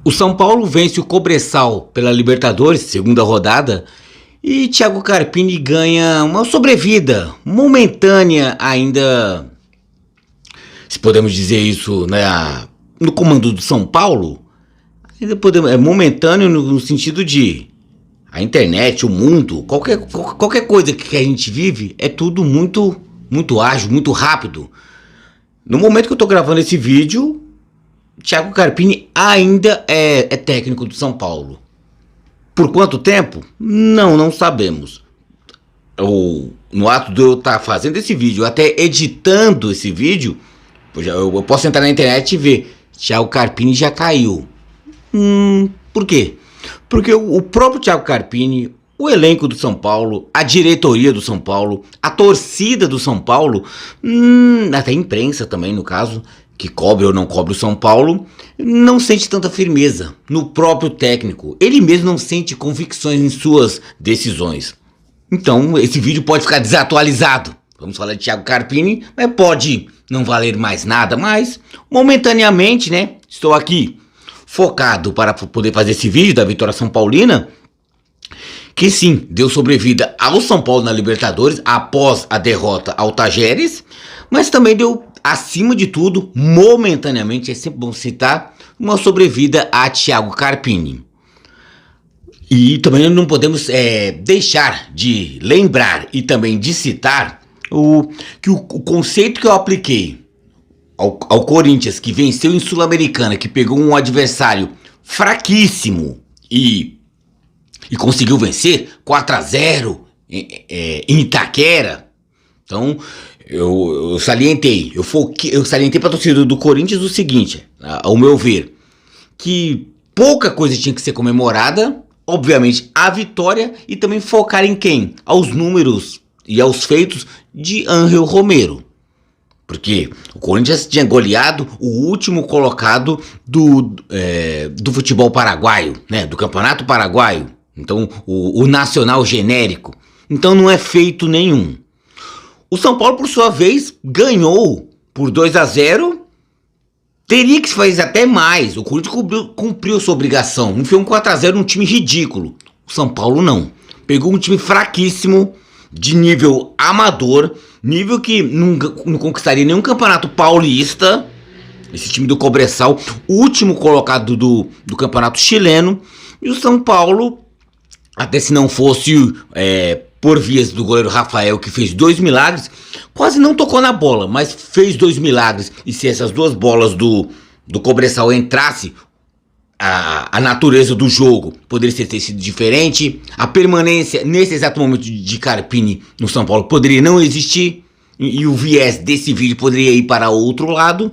O São Paulo vence o Cobressal pela Libertadores, segunda rodada, e Thiago Carpini ganha uma sobrevida momentânea ainda, se podemos dizer isso, né, no comando do São Paulo. Ainda podemos, é momentâneo no sentido de a internet, o mundo, qualquer coisa que a gente vive é tudo muito ágil, muito rápido. No momento que eu estou gravando esse vídeo, Thiago Carpini ainda é técnico do São Paulo. Por quanto tempo? Não sabemos. No ato de eu estar fazendo esse vídeo, até editando esse vídeo, eu posso entrar na internet e ver, Thiago Carpini já caiu. Por quê? Porque o próprio Thiago Carpini, o elenco do São Paulo, a diretoria do São Paulo, a torcida do São Paulo, até a imprensa também, no caso, que cobre ou não cobre o São Paulo, não sente tanta firmeza no próprio técnico. Ele mesmo não sente convicções em suas decisões. Então, esse vídeo pode ficar desatualizado. Vamos falar de Thiago Carpini, mas pode não valer mais nada, mas momentaneamente, né, estou aqui focado para poder fazer esse vídeo da vitória São Paulina, que sim, deu sobrevida ao São Paulo na Libertadores após a derrota ao Tajeres, mas também deu, acima de tudo, momentaneamente, é sempre bom citar, uma sobrevida a Thiago Carpini. E também não podemos deixar de lembrar e também de citar que o conceito que eu apliquei ao Corinthians, que venceu em Sul-Americana, que pegou um adversário fraquíssimo e conseguiu vencer 4-0 em Itaquera. Então, eu salientei para a torcida do Corinthians o seguinte, ao meu ver, que pouca coisa tinha que ser comemorada, obviamente a vitória, e também focar em quem? Aos números e aos feitos de Ángel Romero. Porque o Corinthians tinha goleado o último colocado do futebol paraguaio, né, do Campeonato Paraguaio. Então, o nacional genérico. Então, não é feito nenhum. O São Paulo, por sua vez, ganhou por 2-0. Teria que se fazer até mais. O Corinthians cumpriu sua obrigação. Não foi um 4-0 num time ridículo. O São Paulo não. Pegou um time fraquíssimo, de nível amador, nível que não conquistaria nenhum campeonato paulista. Esse time do Cobressal, o último colocado do campeonato chileno. E o São Paulo, até se não fosse por vias do goleiro Rafael, que fez 2 milagres, quase não tocou na bola, mas fez 2 milagres. E se essas 2 bolas do Cobressal entrasse, a natureza do jogo poderia ter sido diferente. A permanência nesse exato momento de Carpini no São Paulo poderia não existir, e o viés desse vídeo poderia ir para outro lado.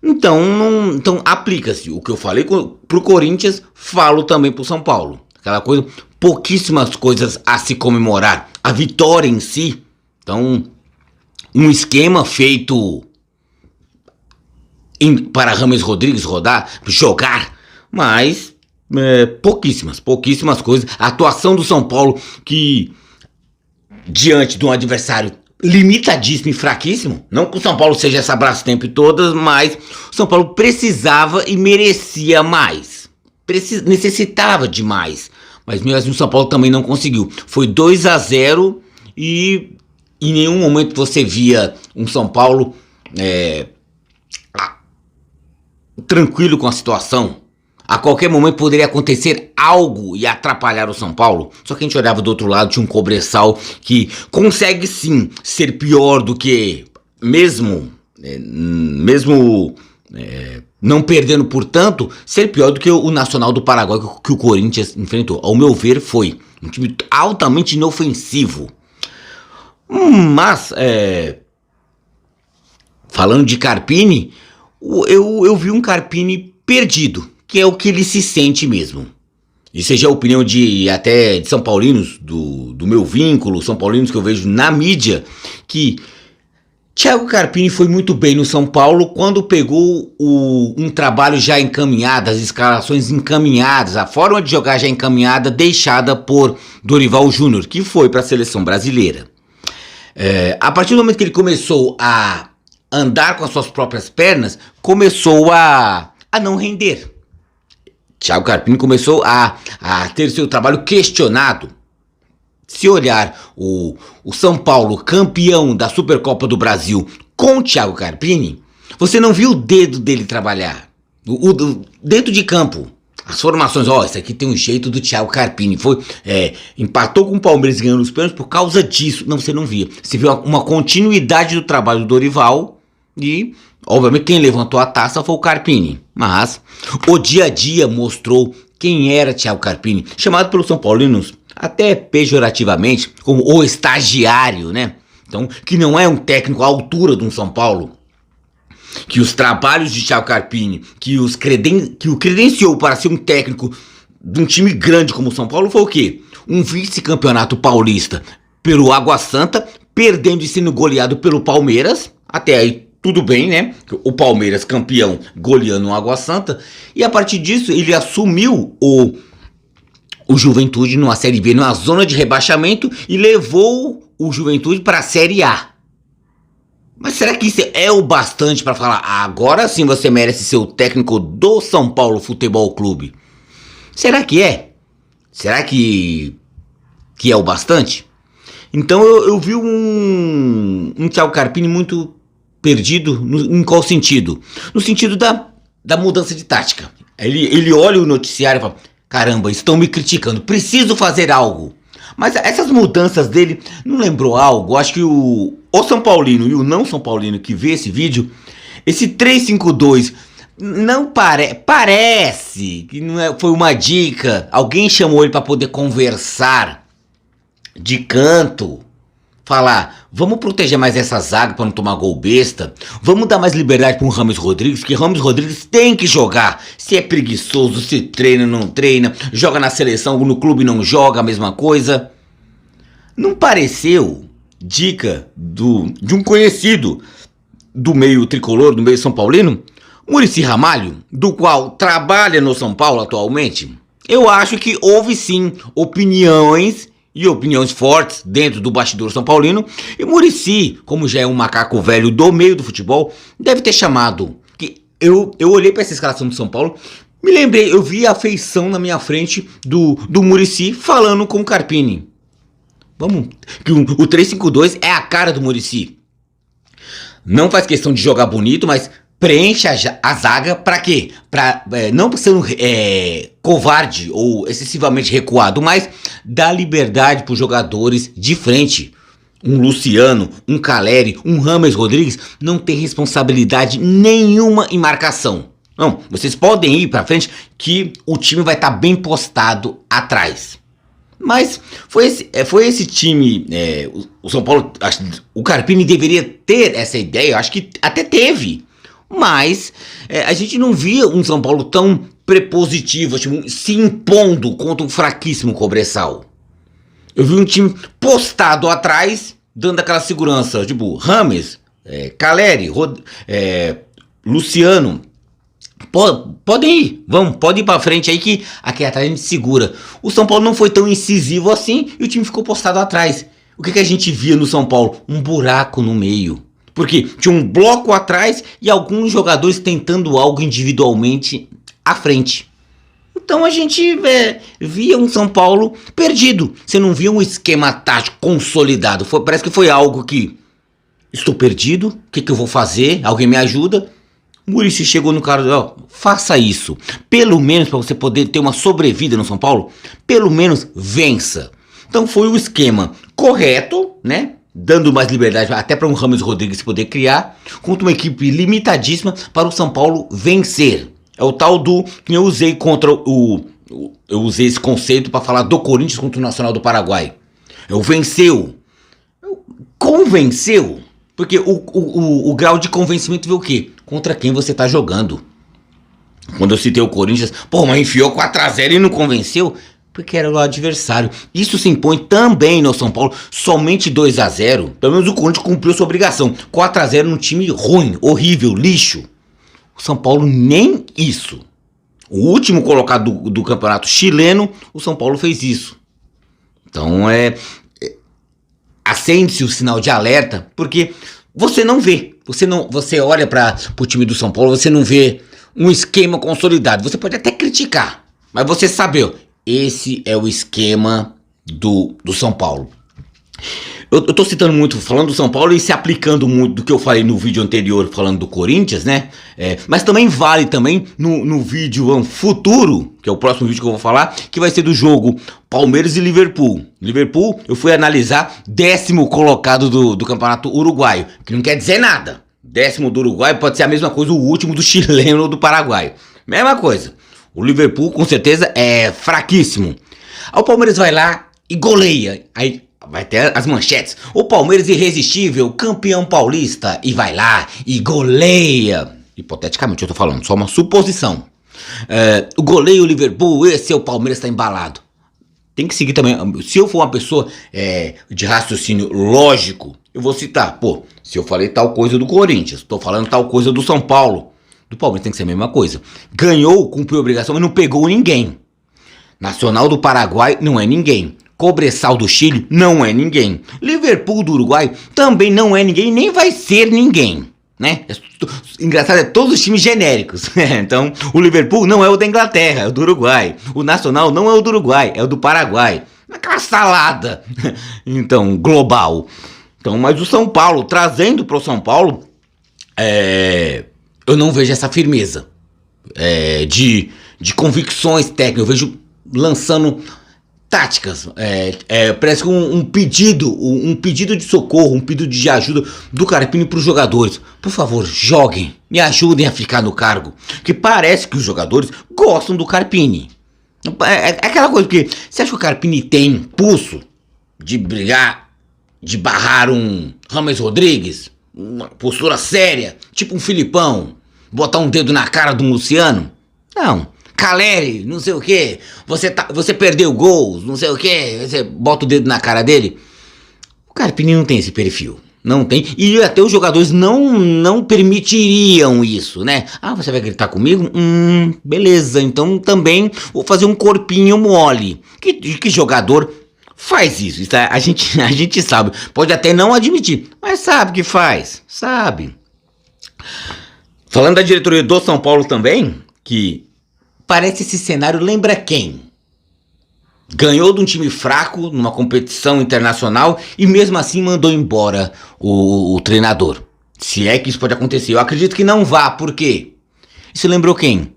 Então aplica-se o que eu falei pro Corinthians, falo também pro São Paulo. Aquela coisa, pouquíssimas coisas a se comemorar. A vitória em si, então, um esquema feito para Rames Rodrigues jogar, mas pouquíssimas coisas. A atuação do São Paulo, que diante de um adversário limitadíssimo e fraquíssimo, não que o São Paulo seja essa Brastemp todas, mas o São Paulo precisava e merecia mais, necessitava de mais, mas mesmo assim o São Paulo também não conseguiu. Foi 2-0 e em nenhum momento você via um São Paulo tranquilo com a situação. A qualquer momento poderia acontecer algo e atrapalhar o São Paulo. Só que a gente olhava do outro lado, tinha um Cobressal que consegue sim ser pior do que, mesmo não perdendo por tanto, ser pior do que o Nacional do Paraguai que o Corinthians enfrentou. Ao meu ver, foi um time altamente inofensivo. Mas, falando de Carpini, eu vi um Carpini perdido, que é o que ele se sente mesmo. Isso seja a opinião de São Paulinos, do meu vínculo, São Paulinos que eu vejo na mídia, que Thiago Carpini foi muito bem no São Paulo quando pegou um trabalho já encaminhado, as escalações encaminhadas, a forma de jogar já encaminhada, deixada por Dorival Júnior, que foi para a seleção brasileira. A partir do momento que ele começou a andar com as suas próprias pernas, começou a não render. Thiago Carpini começou a ter seu trabalho questionado. Se olhar o São Paulo campeão da Supercopa do Brasil com o Thiago Carpini, você não viu o dedo dele trabalhar. Dentro de campo. As formações, isso aqui tem um jeito do Thiago Carpini. Empatou com o Palmeiras ganhando os pênaltis por causa disso. Não, você não via. Você viu uma continuidade do trabalho do Dorival e, obviamente, quem levantou a taça foi o Carpini. Mas o dia a dia mostrou quem era Thiago Carpini, chamado pelos São Paulinos, até pejorativamente, como o estagiário, né? Então, que não é um técnico à altura de um São Paulo. Que os trabalhos de Thiago Carpini, que o credenciou para ser um técnico de um time grande como o São Paulo foi o quê? Um vice-campeonato paulista pelo Água Santa, perdendo e sendo goleado pelo Palmeiras. Até aí tudo bem, né? O Palmeiras campeão goleando o Água Santa. E a partir disso ele assumiu o Juventude numa Série B, numa zona de rebaixamento, e levou o Juventude para a Série A. Mas será que isso é o bastante para falar, agora sim você merece ser o técnico do São Paulo Futebol Clube? Será que é? Será que é o bastante? Então eu vi um Thiago Carpini muito perdido, em qual sentido? No sentido da mudança de tática. Ele olha o noticiário e fala, caramba, estão me criticando, preciso fazer algo. Mas essas mudanças dele não lembrou algo? Acho que o São Paulino e o não São Paulino que vê esse vídeo, esse 3-5-2 não parece que não foi uma dica. Alguém chamou ele para poder conversar de canto, falar, vamos proteger mais essa zaga para não tomar gol besta, vamos dar mais liberdade para o Rames Rodrigues, que Rames Rodrigues tem que jogar. Se é preguiçoso, se treina, não treina, joga na seleção, no clube não joga, a mesma coisa. Não pareceu dica de um conhecido do meio tricolor, do meio São Paulino, Muricy Ramalho, do qual trabalha no São Paulo atualmente? Eu acho que houve sim opiniões fortes dentro do bastidor São Paulino, e Muricy, como já é um macaco velho do meio do futebol, deve ter chamado. Que eu olhei para essa escalação do São Paulo, me lembrei, eu vi a afeição na minha frente do Muricy falando com o Carpini. Que o 3-5-2 é a cara do Muricy. Não faz questão de jogar bonito, mas preenche a zaga pra quê? Não sendo covarde ou excessivamente recuado, mas dá liberdade para os jogadores de frente. Um Luciano, um Caleri, um Rames Rodrigues não tem responsabilidade nenhuma em marcação. Não, vocês podem ir pra frente que o time vai estar bem postado atrás. Mas foi esse time, o São Paulo, o Carpini deveria ter essa ideia, eu acho que até teve. Mas a gente não via um São Paulo tão prepositivo, tipo, se impondo contra um fraquíssimo Cobressal. Eu vi um time postado atrás, dando aquela segurança, tipo, Rames, Caleri, Luciano. Podem ir, pode ir pra frente aí que aqui atrás a gente segura. O São Paulo não foi tão incisivo assim e o time ficou postado atrás. O que a gente via no São Paulo? Um buraco no meio. Porque tinha um bloco atrás e alguns jogadores tentando algo individualmente à frente. Então a gente via um São Paulo perdido. Você não via um esquema tático consolidado. Parece que foi algo que... Estou perdido, o que eu vou fazer? Alguém me ajuda? Muricy chegou no cara, faça isso. Pelo menos para você poder ter uma sobrevida no São Paulo, pelo menos vença. Então foi o esquema correto, né? Dando mais liberdade até para um Rames Rodrigues poder criar, contra uma equipe limitadíssima para o São Paulo vencer. É o tal que eu usei eu usei esse conceito para falar do Corinthians contra o Nacional do Paraguai. Venceu. Convenceu. Porque o grau de convencimento vê o quê? Contra quem você tá jogando. Quando eu citei o Corinthians, mas enfiou 4-0 e não convenceu, porque era o adversário. Isso se impõe também no São Paulo, somente 2-0. Pelo menos o Corinthians cumpriu sua obrigação. 4-0 num time ruim, horrível, lixo. O São Paulo nem isso. O último colocado do campeonato chileno, o São Paulo fez isso. Então acende-se o sinal de alerta, porque você não vê. Você olha para o time do São Paulo, você não vê um esquema consolidado. Você pode até criticar, Mas você sabe, ó, esse é o esquema do São Paulo. Eu tô citando muito, falando do São Paulo e se aplicando muito do que eu falei no vídeo anterior falando do Corinthians, né? Mas também vale também no vídeo futuro, que é o próximo vídeo que eu vou falar, que vai ser do jogo Palmeiras e Liverpool. Liverpool, eu fui analisar 10º colocado do Campeonato Uruguaio, que não quer dizer nada. 10º do Uruguai pode ser a mesma coisa o último do chileno ou do paraguaio. Mesma coisa. O Liverpool com certeza é fraquíssimo. Aí o Palmeiras vai lá e goleia. Aí vai ter as manchetes. O Palmeiras irresistível, campeão paulista. E vai lá e goleia. Hipoteticamente eu tô falando, só uma suposição. O goleia o Liverpool, esse é o Palmeiras tá embalado. Tem que seguir também. Se eu for uma pessoa de raciocínio lógico, eu vou citar. Pô, se eu falei tal coisa do Corinthians, tô falando tal coisa do São Paulo. Do Palmeiras tem que ser a mesma coisa. Ganhou, cumpriu a obrigação, mas não pegou ninguém. Nacional do Paraguai não é ninguém. Cobressal do Chile não é ninguém. Liverpool do Uruguai também não é ninguém, nem vai ser ninguém, né? Engraçado, é todos os times genéricos. Então, o Liverpool não é o da Inglaterra, é o do Uruguai. O Nacional não é o do Uruguai, é o do Paraguai. Aquela salada, então, global. Então, mas o São Paulo, trazendo pro São Paulo, eu não vejo essa firmeza de convicções técnicas. Eu vejo lançando táticas, parece que um pedido de socorro, um pedido de ajuda do Carpini para os jogadores. Por favor, joguem, me ajudem a ficar no cargo. Que parece que os jogadores gostam do Carpini. É aquela coisa que você acha que o Carpini tem pulso de brigar, de barrar um Rames Rodrigues, uma postura séria, tipo um Filipão, botar um dedo na cara do Luciano? Não. Caleri, não sei o que, você perdeu gols, não sei o que, você bota o dedo na cara dele. O Carpini não tem esse perfil, não tem, e até os jogadores não permitiriam isso, né? Ah, você vai gritar comigo? Beleza, então também vou fazer um corpinho mole. Que jogador faz isso? A gente sabe, pode até não admitir, mas sabe que faz, sabe. Falando da diretoria do São Paulo também, que parece esse cenário, lembra quem? Ganhou de um time fraco numa competição internacional e mesmo assim mandou embora o treinador. Se é que isso pode acontecer, eu acredito que não vá, por quê? Isso lembrou quem?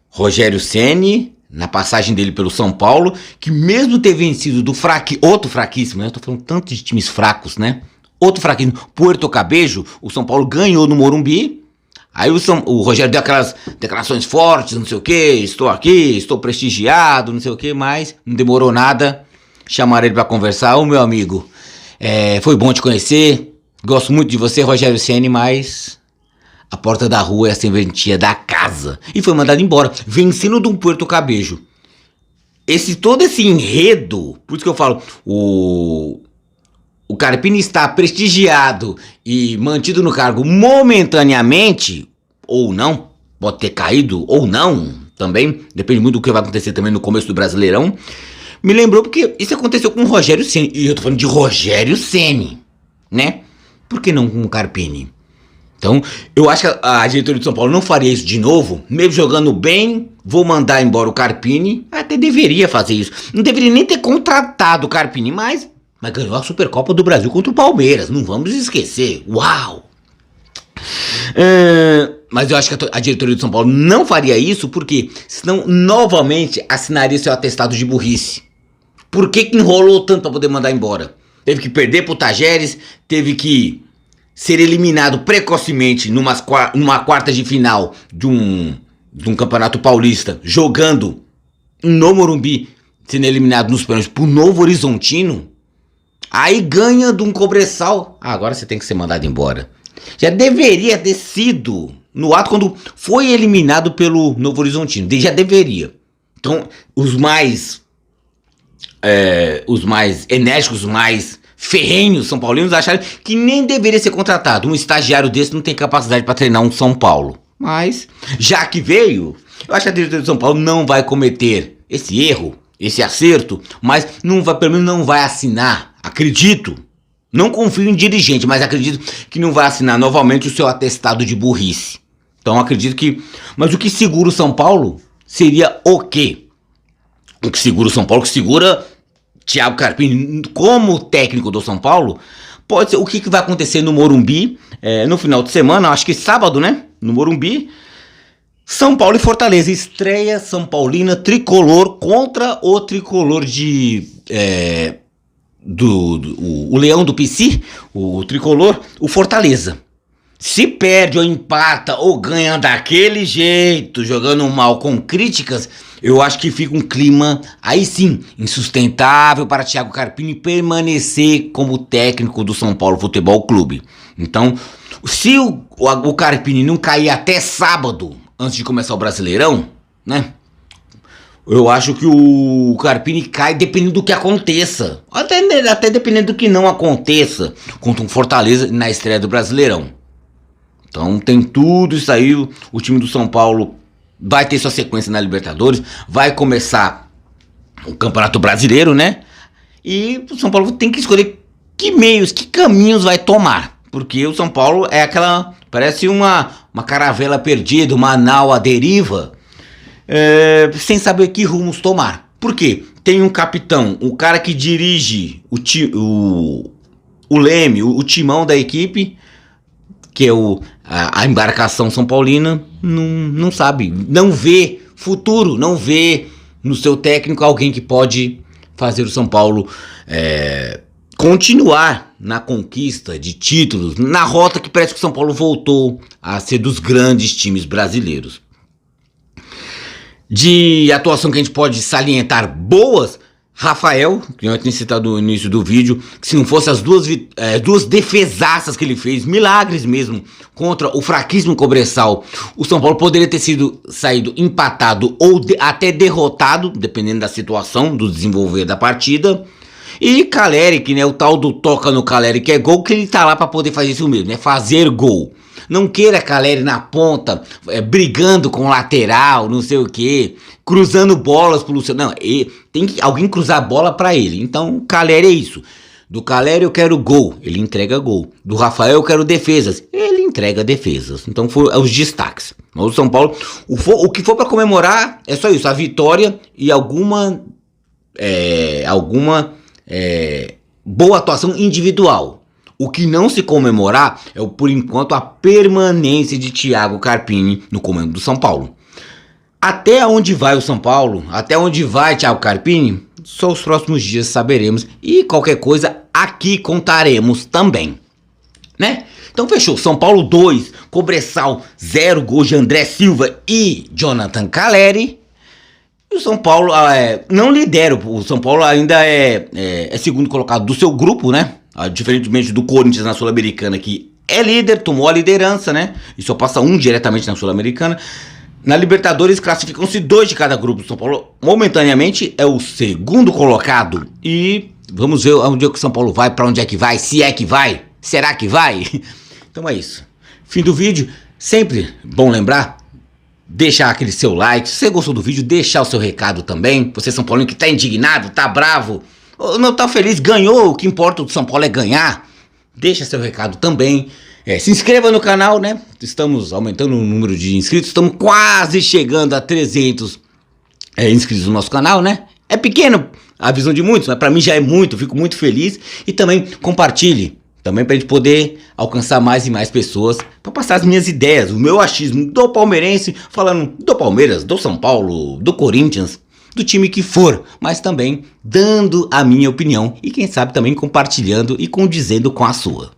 Rogério Ceni, na passagem dele pelo São Paulo, que mesmo ter vencido do outro fraquíssimo, né? Eu tô falando tanto de times fracos, né? Outro fraquíssimo, Puerto Cabello, o São Paulo ganhou no Morumbi. Aí o Rogério deu aquelas declarações fortes, não sei o que, estou aqui, estou prestigiado, não sei o que, mas não demorou nada, chamaram ele pra conversar. Ô meu amigo, foi bom te conhecer, gosto muito de você, Rogério Ceni, mas a porta da rua é a serventia da casa. E foi mandado embora, vencendo de um Puerto Cabello. Todo esse enredo, por isso que eu falo, o Carpini está prestigiado e mantido no cargo momentaneamente, ou não, pode ter caído ou não, também, depende muito do que vai acontecer também no começo do Brasileirão. Me lembrou porque isso aconteceu com o Rogério Ceni, e eu tô falando de Rogério Ceni, né? Por que não com o Carpini? Então, eu acho que a diretoria de São Paulo não faria isso de novo, mesmo jogando bem, vou mandar embora o Carpini, até deveria fazer isso, não deveria nem ter contratado o Carpini, mas ganhou a Supercopa do Brasil contra o Palmeiras, não vamos esquecer. Uau! Mas eu acho que a diretoria de São Paulo não faria isso, porque senão novamente assinaria seu atestado de burrice. Por que enrolou tanto para poder mandar embora? Teve que perder pro Tajeres, teve que ser eliminado precocemente numa quarta de final de um campeonato paulista, jogando no Morumbi, sendo eliminado nos pênaltis pro Novo Horizontino. Aí ganha de um Cobressal. Agora você tem que ser mandado embora. Já deveria ter sido no ato quando foi eliminado pelo Novo Horizontino. Já deveria. Então, os mais enérgicos, os mais ferrenhos São Paulinos acharam que nem deveria ser contratado. Um estagiário desse não tem capacidade para treinar um São Paulo. Mas, já que veio, eu acho que a diretoria de São Paulo não vai cometer esse erro, esse acerto, mas pelo menos não vai assinar. Acredito, não confio em dirigente, mas acredito que não vai assinar novamente o seu atestado de burrice. Então acredito que, mas o que segura o São Paulo seria o quê? que segura o São Paulo, que segura Thiago Carpini como técnico do São Paulo, pode ser o que vai acontecer no Morumbi no final de semana, acho que sábado, né? No Morumbi, São Paulo e Fortaleza, estreia São Paulina tricolor contra o tricolor o Leão do PC, o tricolor, o Fortaleza. Se perde ou empata ou ganha daquele jeito, jogando mal com críticas, eu acho que fica um clima, aí sim, insustentável para Thiago Carpini permanecer como técnico do São Paulo Futebol Clube. Então, se o Carpini não cair até sábado, antes de começar o Brasileirão, né? Eu acho que o Carpini cai dependendo do que aconteça. Até dependendo do que não aconteça contra um Fortaleza na estreia do Brasileirão. Então tem tudo isso aí, o time do São Paulo vai ter sua sequência na Libertadores, vai começar o Campeonato Brasileiro, né? E o São Paulo tem que escolher que meios, que caminhos vai tomar. Porque o São Paulo é aquela, parece uma caravela perdida, uma nau à deriva, sem saber que rumos tomar. Por quê? Tem um capitão, o cara que dirige o leme, o timão da equipe, que é a embarcação São Paulina, não sabe, não vê futuro, não vê no seu técnico alguém que pode fazer o São Paulo continuar na conquista de títulos, na rota que parece que o São Paulo voltou a ser dos grandes times brasileiros. De atuação que a gente pode salientar boas, Rafael, que eu tinha citado no início do vídeo, que se não fosse as duas defesaças que ele fez, milagres mesmo, contra o fraquíssimo Cobressal, o São Paulo poderia ter saído empatado ou até derrotado, dependendo da situação, do desenvolver da partida. E Caleri, que né, o tal do toca no Caleri, que é gol, que ele tá lá para poder fazer isso mesmo, né, fazer gol. Não queira Caleri na ponta, brigando com o lateral, não sei o que, cruzando bolas pro Luciano. Não, tem que alguém cruzar a bola para ele. Então, Caleri é isso. Do Caleri eu quero gol, ele entrega gol. Do Rafael eu quero defesas, ele entrega defesas. Então, foram os destaques. Mas o São Paulo, o que for para comemorar é só isso, a vitória e alguma boa atuação individual. O que não se comemorar é, por enquanto, a permanência de Thiago Carpini no comando do São Paulo. Até onde vai o São Paulo? Até onde vai Thiago Carpini? Só os próximos dias saberemos. E qualquer coisa, aqui contaremos também. Né? Então fechou. São Paulo 2, Cobressal 0, gol de André Silva e Jonathan Caleri. E o São Paulo não lidera. O São Paulo ainda é segundo colocado do seu grupo, né? Diferentemente do Corinthians na Sul-Americana, que é líder, tomou a liderança, né? E só passa um diretamente na Sul-Americana. Na Libertadores classificam-se 2 de cada grupo. O São Paulo momentaneamente é o segundo colocado. E vamos ver onde é que o São Paulo vai, pra onde é que vai, se é que vai, será que vai? Então é isso. Fim do vídeo. Sempre bom lembrar, deixar aquele seu like. Se você gostou do vídeo, deixar o seu recado também. Você São Paulino que tá indignado, tá bravo, não tá feliz, ganhou, o que importa do São Paulo é ganhar. Deixa seu recado também. Se inscreva no canal, né? Estamos aumentando o número de inscritos, estamos quase chegando a 300 inscritos no nosso canal, né? É pequeno a visão de muitos, mas pra mim já é muito, fico muito feliz. E também compartilhe, também pra gente poder alcançar mais e mais pessoas, pra passar as minhas ideias, o meu achismo do palmeirense, falando do Palmeiras, do São Paulo, do Corinthians, do time que for, mas também dando a minha opinião e quem sabe também compartilhando e condizendo com a sua.